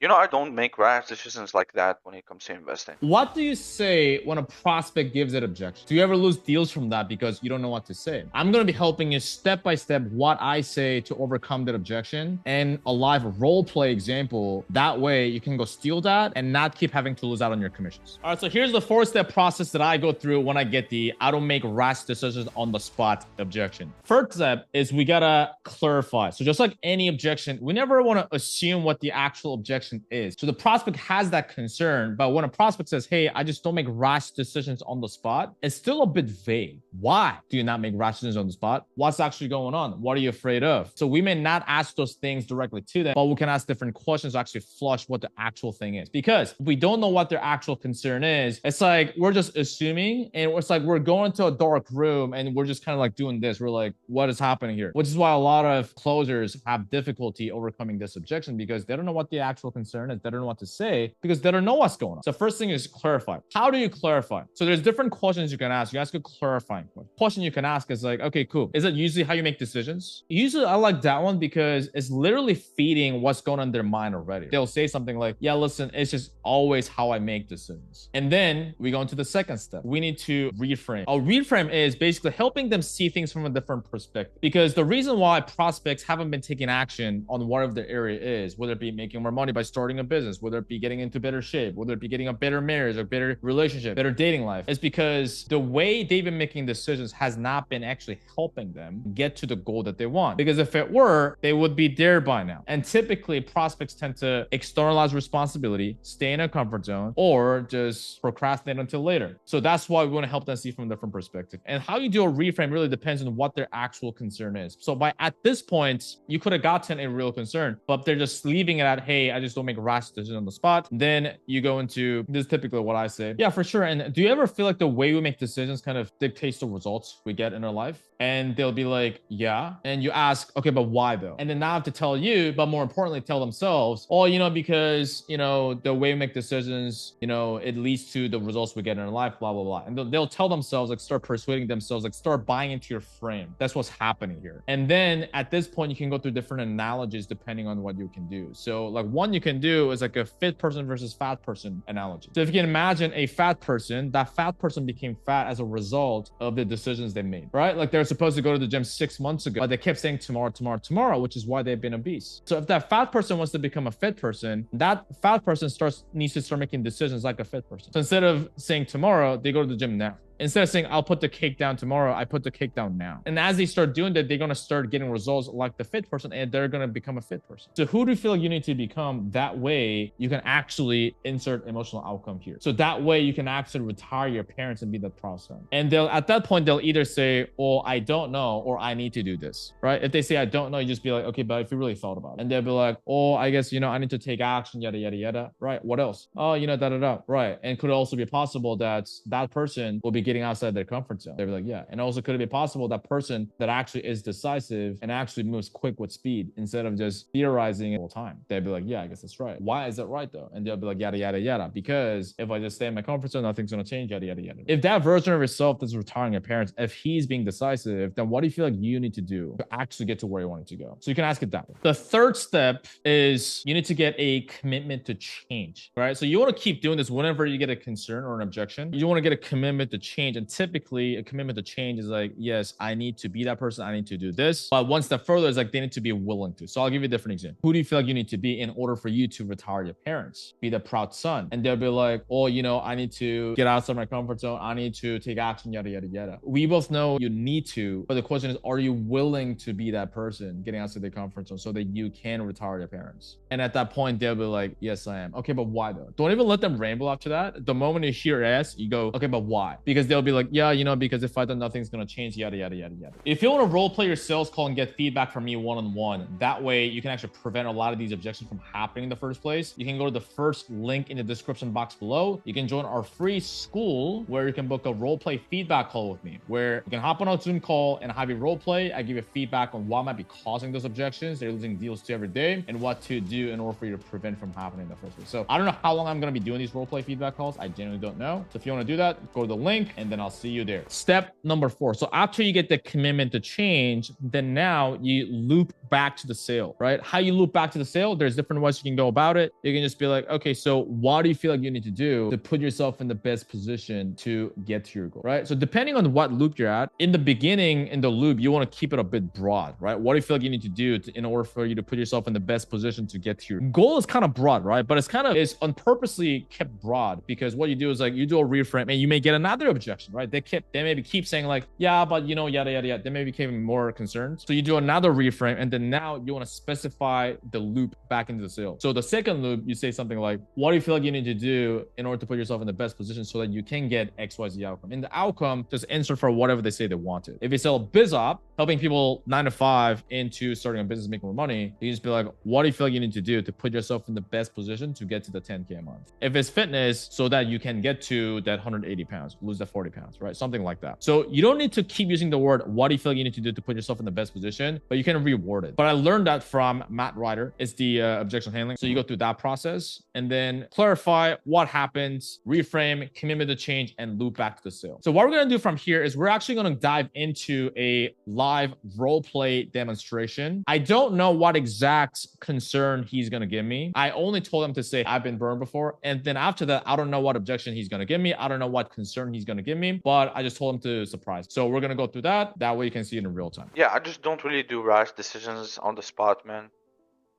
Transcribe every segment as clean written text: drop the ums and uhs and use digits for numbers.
I don't make rash decisions like that when it comes to investing. What do you say when a prospect gives an objection? Do you ever lose deals from that because you don't know what to say? I'm going to be helping you step by step what I say to overcome that objection and a live role play example. That way you can go steal that and not keep having to lose out on your commissions. All right, so here's the 4-step process that I go through when I get the I don't make rash decisions on the spot objection. First step is we got to clarify. So just like any objection, we never want to assume what the actual objection is. So the prospect has that concern, but when a prospect says, hey, I just don't make rash decisions on the spot, it's still a bit vague. Why do you not make rash decisions on the spot? What's actually going on? What are you afraid of? So we may not ask those things directly to them, but we can ask different questions to actually flush what the actual thing is. Because if we don't know what their actual concern is, it's like we're just assuming, and it's like we're going to a dark room and we're just kind of like doing this. We're like, what is happening here? Which is why a lot of closers have difficulty overcoming this objection because they don't know what the actual concern is. They don't know what to say because they don't know what's going on. So first thing is clarify. How do you clarify? So there's different questions you can ask. You ask a clarifying question. Question you can ask is like, okay, cool. Is it usually how you make decisions? Usually I like that one because it's literally feeding what's going on in their mind already. They'll say something like, yeah, listen, it's just always how I make decisions. And then we go into the second step. We need to reframe. A reframe is basically helping them see things from a different perspective. Because the reason why prospects haven't been taking action on whatever their area is, whether it be making more money by starting a business, whether it be getting into better shape, whether it be getting a better marriage or better relationship, better dating life, is because the way they've been making decisions has not been actually helping them get to the goal that they want. Because if it were, they would be there by now. And typically prospects tend to externalize responsibility, stay in a comfort zone, or just procrastinate until later. So that's why we want to help them see from a different perspective. And how you do a reframe really depends on what their actual concern is. So by at this point, you could have gotten a real concern, but they're just leaving it at, hey, I just don't make rash decisions on the spot. Then you go into this is typically what I say. Yeah, for sure. And do you ever feel like the way we make decisions kind of dictates the results we get in our life? And they'll be like, yeah. And you ask, okay, but why though? And then now I have to tell you, but more importantly, tell themselves, oh, because, the way we make decisions, it leads to the results we get in our life, blah, blah, blah. And they'll tell themselves, like, start persuading themselves, like, start buying into your frame. That's what's happening here. And then at this point, you can go through different analogies depending on what you can do. So, like, one you can do is like a fit person versus fat person analogy. So if you can imagine a fat person, that fat person became fat as a result of the decisions they made, right? Like, they're supposed to go to the gym 6 months ago, but they kept saying tomorrow, tomorrow, tomorrow, which is why they've been obese. So if that fat person wants to become a fit person, that fat person needs to start making decisions like a fit person. So instead of saying tomorrow, they go to the gym now. Instead of saying, I'll put the cake down tomorrow, I put the cake down now. And as they start doing that, they're going to start getting results like the fit person, and they're going to become a fit person. So who do you feel like you need to become? That way you can actually insert emotional outcome here. So that way you can actually retire your parents and be that proud son. And at that point, they'll either say, oh, I don't know, or I need to do this, right? If they say, I don't know, you just be like, okay, but if you really thought about it. And they'll be like, oh, I guess, I need to take action, yada, yada, yada. Right? What else? Oh, da, da, da. Right. And could it also be possible that that person will be getting outside their comfort zone? They'd be like, yeah. And also, could it be possible that person that actually is decisive and actually moves quick with speed instead of just theorizing all the time? They'd be like, yeah, I guess that's right. Why is that right though? And they'll be like, yada, yada, yada. Because if I just stay in my comfort zone, nothing's going to change, yada, yada, yada. If that version of yourself that's retiring your parents, if he's being decisive, then what do you feel like you need to do to actually get to where you want it to go? So you can ask it that way. The third step is you need to get a commitment to change, right? So you want to keep doing this whenever you get a concern or an objection. You want to get a commitment to change. And typically a commitment to change is like, yes, I need to be that person. I need to do this. But one step further is like, they need to be willing to. So I'll give you a different example. Who do you feel like you need to be in order for you to retire your parents? Be the proud son. And they'll be like, oh, I need to get outside my comfort zone. I need to take action, yada, yada, yada. We both know you need to, but the question is, are you willing to be that person getting outside the comfort zone so that you can retire your parents? And at that point, they'll be like, yes, I am. Okay, but why though? Don't even let them ramble after that. The moment you hear yes, you go, okay, but why? Because they'll be like, yeah, because if I do, nothing's gonna change, yada, yada, yada, yada. If you want to role play your sales call and get feedback from me one-on-one, that way you can actually prevent a lot of these objections from happening in the first place. You can go to the first link in the description box below. You can join our free school where you can book a role play feedback call with me, where you can hop on a Zoom call and have a role play. I give you feedback on what might be causing those objections they're losing deals to every day, and what to do in order for you to prevent from happening in the first place. So I don't know how long I'm going to be doing these role play feedback calls. I genuinely don't know. So if you want to do that, go to the link and then I'll see you there. Step number 4. So after you get the commitment to change, then now you loop back to the sale, right? How you loop back to the sale, there's different ways you can go about it. You can just be like, okay, so what do you feel like you need to do to put yourself in the best position to get to your goal, right? So depending on what loop you're at, in the beginning, in the loop, you want to keep it a bit broad, right? What do you feel like you need to do in order for you to put yourself in the best position to get to your goal? Is kind of broad, right? But it's unpurposely kept broad, because what you do is like you do a reframe and you may get another objection, right? They maybe keep saying like, yeah, but you know, yada yada yada. They may become more concerned. So you do another reframe, and then now you want to specify the loop back into the sale. So the second loop, you say something like, what do you feel like you need to do in order to put yourself in the best position so that you can get XYZ outcome? In the outcome, just answer for whatever they say they wanted. If they sell biz op, helping people 9 to 5 into starting a business, making more money, you just be like, what do you feel like you need to do to put yourself in the best position to get to the 10K a month? If it's fitness, so that you can get to that 180 pounds, lose that 40 pounds, right? Something like that. So you don't need to keep using the word, what do you feel like you need to do to put yourself in the best position, but you can reward it. But I learned that from Matt Ryder. It's the objection handling. So you go through that process and then clarify what happens, reframe, commitment to change, and loop back to the sale. So what we're going to do from here is we're actually going to dive into a live role play demonstration. I don't know what exact concern he's going to give me. I only told him to say, I've been burned before. And then after that, I don't know what objection he's going to give me. I don't know what concern he's going to give me, but I just told him to surprise. So we're going to go through that. That way you can see it in real time. Yeah, I just don't really do rash decisions on the spot, man.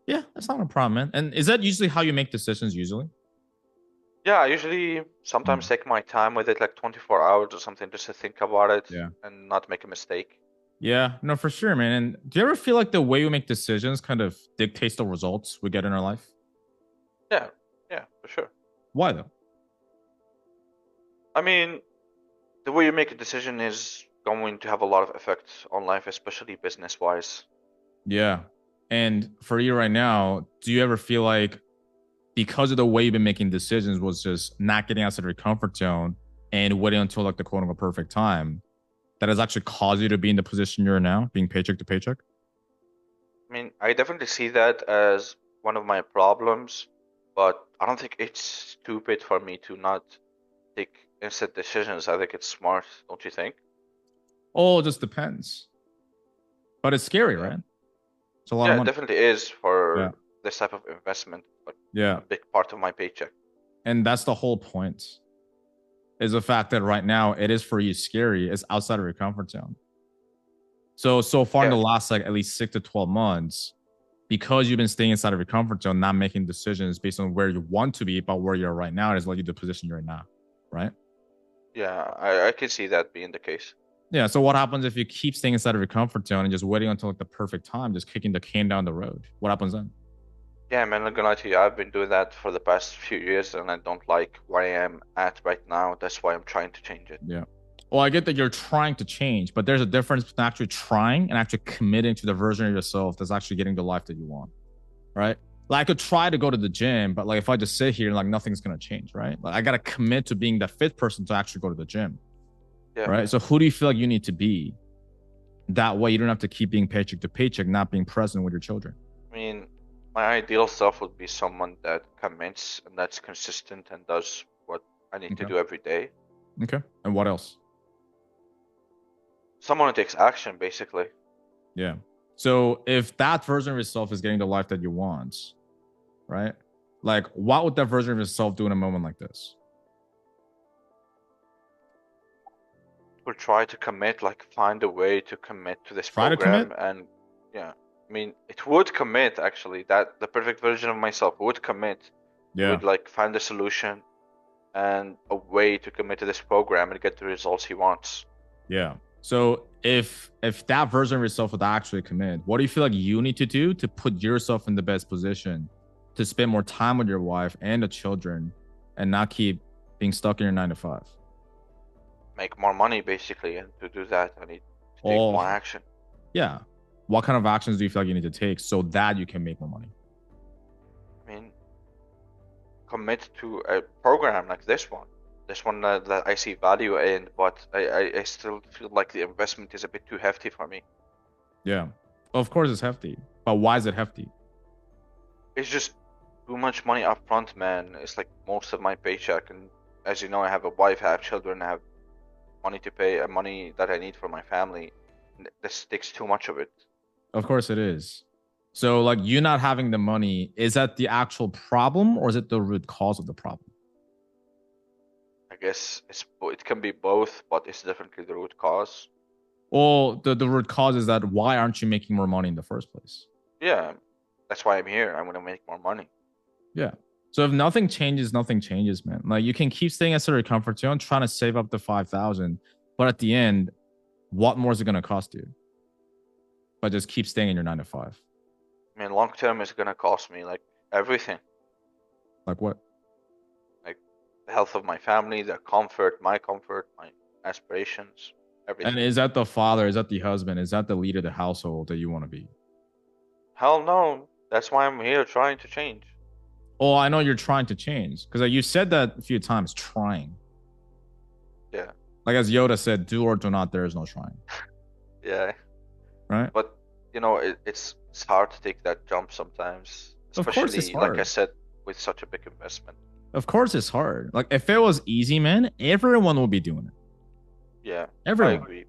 Yeah, that's not a problem, man. And is that usually how you make decisions usually? Yeah, I usually sometimes take my time with it, like 24 hours or something, just to think about it and not make a mistake. Yeah, no, for sure, man. And do you ever feel like the way we make decisions kind of dictates the results we get in our life? Yeah, for sure. Why though? I mean, the way you make a decision is going to have a lot of effect on life, especially business-wise. Yeah. And for you right now, do you ever feel like because of the way you've been making decisions was just not getting outside of your comfort zone and waiting until like the quote unquote perfect time, that has actually caused you to be in the position you're in now, being paycheck to paycheck? I mean, I definitely see that as one of my problems, but I don't think it's stupid for me to not take instant decisions. I think it's smart, don't you think? Oh, it just depends. But it's scary, right? It's a lot of money. It definitely is for this type of investment, but a big part of my paycheck. And that's the whole point, is the fact that right now it is for you scary. It's outside of your comfort zone. So far in the last like at least 6 to 12 months, because you've been staying inside of your comfort zone, not making decisions based on where you want to be, but where you're right now, it has led you to the position you're in now, right? Yeah, I can see that being the case. Yeah, so what happens if you keep staying inside of your comfort zone and just waiting until like the perfect time, just kicking the can down the road? What happens then? Yeah, man, I'm not gonna lie to you. I've been doing that for the past few years, and I don't like where I am at right now. That's why I'm trying to change it. Yeah. Well, I get that you're trying to change, but there's a difference between actually trying and actually committing to the version of yourself that's actually getting the life that you want, right? Like I could try to go to the gym, but like if I just sit here, like nothing's gonna change, right? Like I gotta commit to being the fit person to actually go to the gym. Yeah. Right. So who do you feel like you need to be? That way you don't have to keep being paycheck to paycheck, not being present with your children. I mean, my ideal self would be someone that commits and that's consistent and does what I need to do every day. Okay. And what else? Someone who takes action, basically. Yeah. So if that version of yourself is getting the life that you want, right? Like what would that version of yourself do in a moment like this? Will try to commit, like find a way to commit to this program. And I mean, it would commit actually. That the perfect version of myself would commit. Would like find a solution and a way to commit to this program and get the results he wants. Yeah. So if that version of yourself would actually commit, what do you feel like you need to do to put yourself in the best position to spend more time with your wife and the children and not keep being stuck in your 9 to 5? Make more money, basically, and to do that, I need to take more action. Yeah. What kind of actions do you feel like you need to take so that you can make more money? I mean, commit to a program like this one that I see value in, but I still feel like the investment is a bit too hefty for me. Yeah. Well, of course it's hefty, but why is it hefty? It's just too much money up front, man. It's like most of my paycheck, and as you know, I have a wife, I have children, I have money to pay and money that I need for my family. This takes too much of it. Of course it is. So like you not having the money, is that the actual problem or is it the root cause of the problem? I guess it can be both, but it's definitely the root cause. Well, the root cause is that why aren't you making more money in the first place? Yeah, that's why I'm here. I want to make more money. Yeah. So if nothing changes, man. Like you can keep staying at your comfort zone, trying to save up to 5,000, but at the end, what more is it going to cost you? But just keep staying in your 9 to 5. I mean, long term is gonna cost me like everything. Like what? Like the health of my family, their comfort, my aspirations, everything. And is that the father? Is that the husband? Is that the leader of the household that you want to be? Hell no. That's why I'm here trying to change. Oh, I know you're trying to change because you said that a few times. Trying. Yeah. Like as Yoda said, "Do or do not. There is no trying." Yeah. Right. But you know, it's hard to take that jump sometimes, Of course it's especially hard. like I said, with such a big investment. Of course it's hard. Like if it was easy, man, everyone would be doing it. Yeah. Everyone. I agree.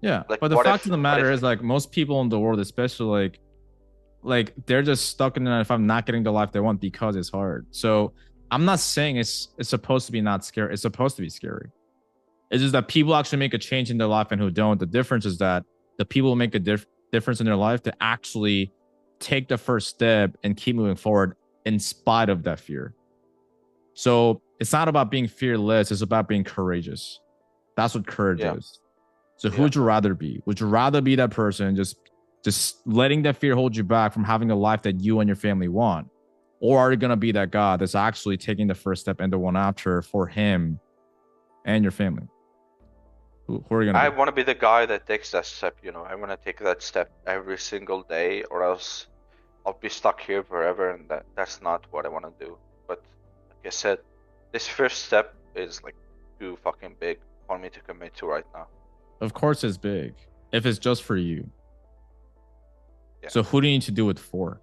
Yeah. Like, but the fact of the matter is, like most people in the world, especially like they're just stuck in it if I'm not getting the life they want because it's hard. So I'm not saying it's supposed to be not scary. It's supposed to be scary. It's just that people actually make a change in their life and who don't. The difference is that the people who make a difference in their life to actually take the first step and keep moving forward in spite of that fear. So it's not about being fearless. It's about being courageous. That's what courage is. So who would you rather be? Would you rather be that person just letting that fear hold you back from having a life that you and your family want? Or are you going to be that guy that's actually taking the first step and the one after for him and your family? Who are you going to be? I want to be the guy that takes that step, you know. I want to take that step every single day or else I'll be stuck here forever, and that's not what I want to do. But like I said, this first step is like too fucking big for me to commit to right now. Of course it's big. If it's just for you. Yeah. So who do you need to do it for?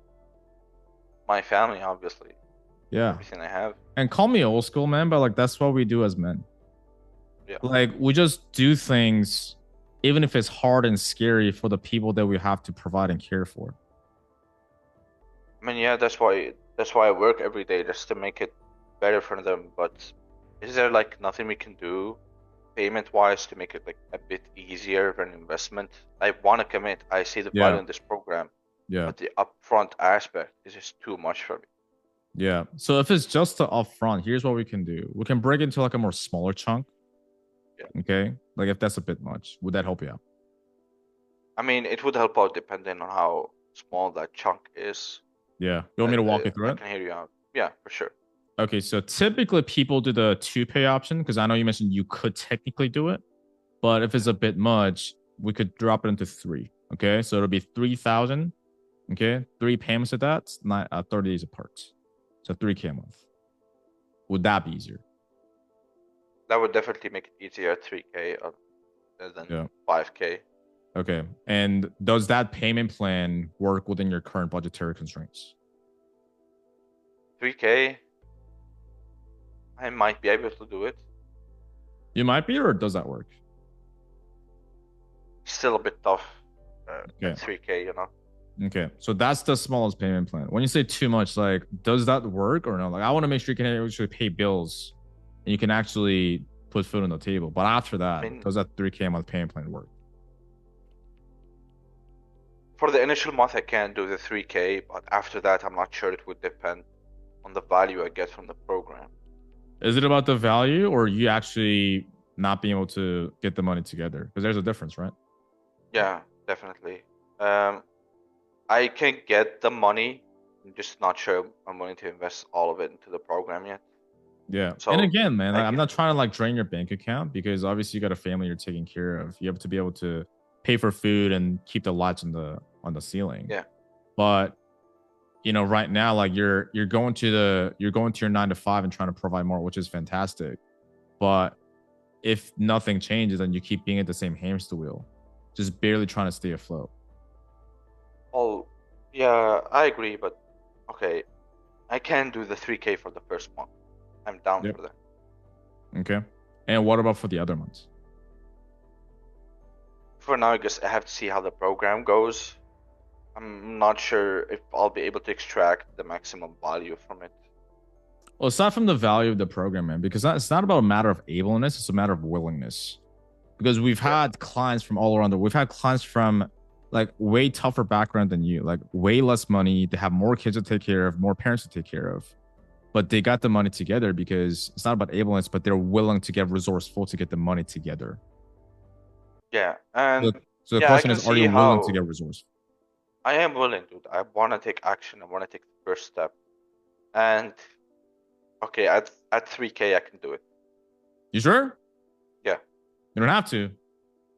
My family, obviously. Yeah. Everything I have. And call me old school, man, but like that's what we do as men. Yeah. Like we just do things even if it's hard and scary for the people that we have to provide and care for. I mean, yeah, that's why I work every day, just to make it better for them. But is there like nothing we can do payment wise to make it like a bit easier of an investment? I want to commit. I see the value in this program. Yeah. But the upfront aspect is just too much for me. Yeah. So if it's just the upfront, here's what we can do. We can break it into like a more smaller chunk. Yeah. Okay. Like if that's a bit much, would that help you out? I mean, it would help out depending on how small that chunk is. Yeah. You want me to walk you through it? I can hear you out. Yeah, for sure. Okay. So typically people do the 2-pay option because I know you mentioned you could technically do it, but if it's a bit much, we could drop it into 3. Okay. So it'll be 3,000. Okay. 3 payments of that, 30 days apart. So 3K a month. Would that be easier? That would definitely make it easier at 3K than 5K. Okay. And does that payment plan work within your current budgetary constraints? 3K, I might be able to do it. You might be, or does that work? Still a bit tough. At 3K, you know. Okay, so that's the smallest payment plan. When you say too much, like, does that work or no? Like, I want to make sure you can actually pay bills and you can actually put food on the table. But after that, does that 3K a month payment plan work? For the initial month, I can do the 3K, but after that, I'm not sure. It would depend on the value I get from the program. Is it about the value or you actually not being able to get the money together? Because there's a difference, right? Yeah, definitely. I can get the money. I'm just not sure I'm willing to invest all of it into the program yet. Yeah. So, and again, man, I'm not trying to like drain your bank account because obviously you got a family you're taking care of. You have to be able to pay for food and keep the lights on the ceiling. Yeah. But you know, right now, like you're going to your 9 to 5 and trying to provide more, which is fantastic. But if nothing changes, then you keep being at the same hamster wheel, just barely trying to stay afloat. Oh, yeah, I agree, but okay, I can do the 3K for the first month. I'm down for that. Okay. And what about for the other months? for now, I guess I have to see how the program goes. I'm not sure if I'll be able to extract the maximum value from it. Well, aside from the value of the program, man, because it's not about a matter of ableness, it's a matter of willingness. Because we've had clients from all around we've had clients from like way tougher background than you, like way less money. They have more kids to take care of, more parents to take care of. But they got the money together because it's not about ableness, but they're willing to get resourceful to get the money together. Yeah, and so the question is, are you willing to get resourceful? I am willing, dude. I want to take action. I want to take the first step. And okay, at 3K, I can do it. You sure? Yeah. You don't have to.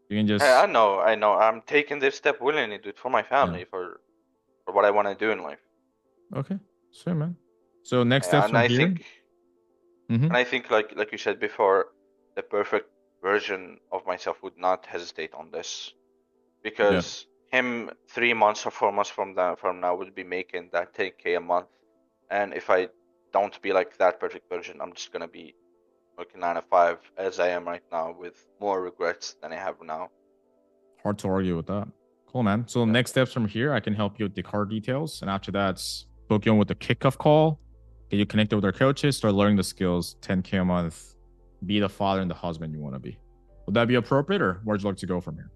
You can just. I know. I'm taking this step willingly, dude, for my family, for what I want to do in life. Okay, sure, man. So next steps from here. And I think, like you said before, the perfect version of myself would not hesitate on this, because him 3 months or 4 months from now will be making that 10K a month, and if I don't be like that perfect version, I'm just gonna be working 9 to 5 as I am right now, with more regrets than I have now. Hard to argue with that. Cool, man. So next steps from here, I can help you with the car details, and after that, book you on with the kickoff call, get you connected with our coaches, start learning the skills, 10K a month, be the father and the husband you want to be. Would that be appropriate, or where'd you like to go from here?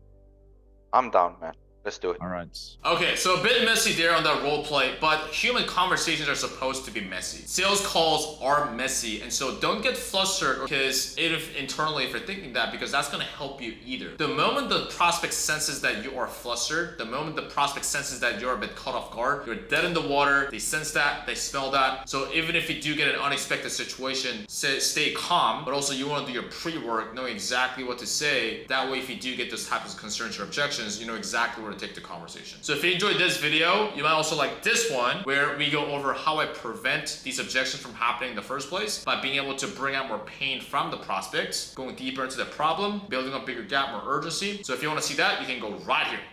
I'm down, man. Let's do it. All right. Okay, so a bit messy there on that role play, but human conversations are supposed to be messy. Sales calls are messy, and so don't get flustered, because if internally if you're thinking that, because that's going to help you either. The moment the prospect senses that you are flustered, the moment the prospect senses that you're a bit caught off guard, you're dead in the water, they sense that, they smell that. So even if you do get an unexpected situation, stay calm, but also you want to do your pre-work, knowing exactly what to say. That way, if you do get those types of concerns or objections, you know exactly where to take the conversation. So if you enjoyed this video, you might also like this one, where we go over how I prevent these objections from happening in the first place by being able to bring out more pain from the prospects, going deeper into the problem, building up bigger gap, more urgency. So if you want to see that, you can go right here.